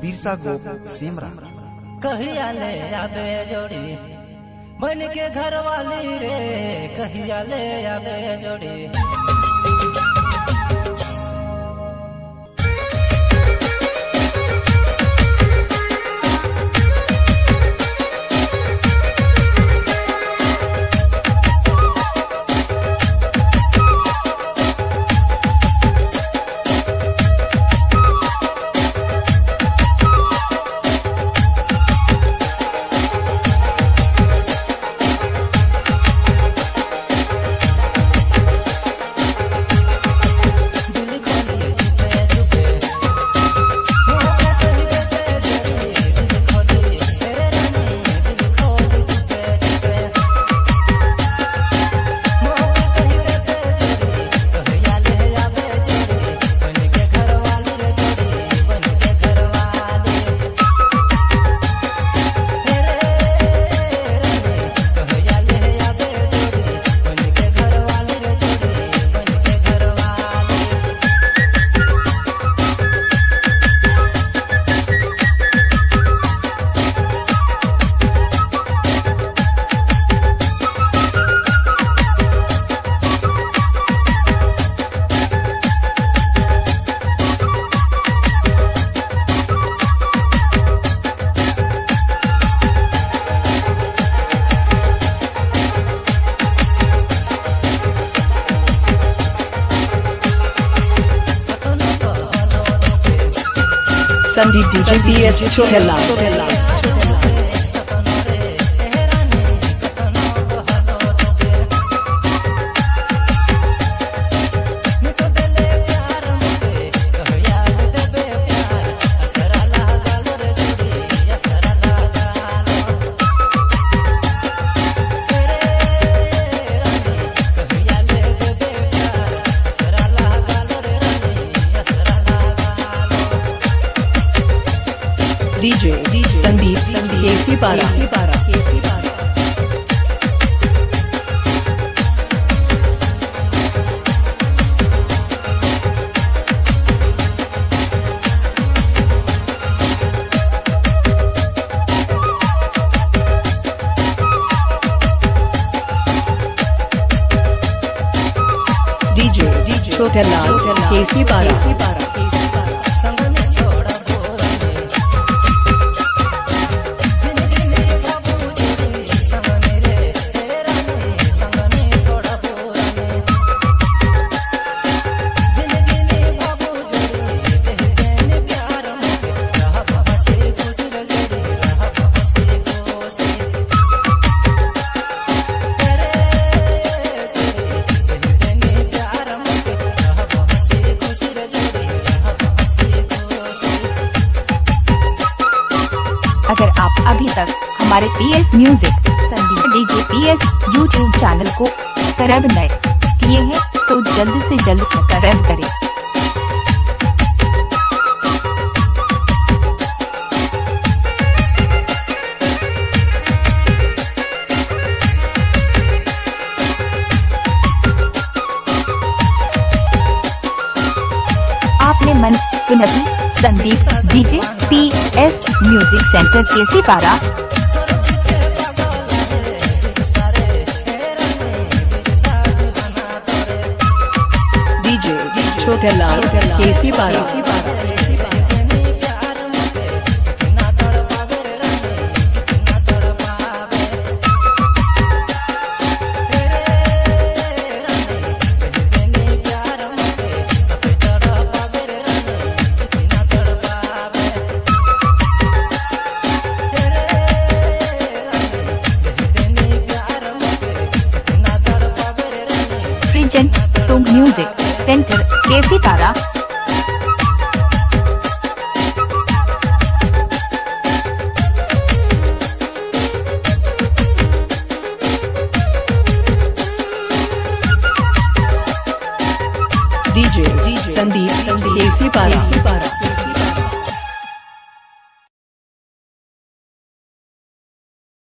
बिरसा गो सिमरा कहिया ले आबे जोड़ी बन के घर वाली रे, कहिया ले आबे जोड़ी। Sandeep DJ PS Chhotela DJ Sandeep Kesi Para DJ छोटेला केसी पारा अगर आप अभी तक हमारे PS music Sandeep DJ PS YouTube channel को सब्सक्राइब नहीं किए हैं तो जल्द से जल्द सब्सक्राइब करें। आपने मन सुनती Sandeep DJ PS music centre Kesi Para DJ छोटेला केसी पारा song music centre Kesi Para DJ Sandeep Kesi पारा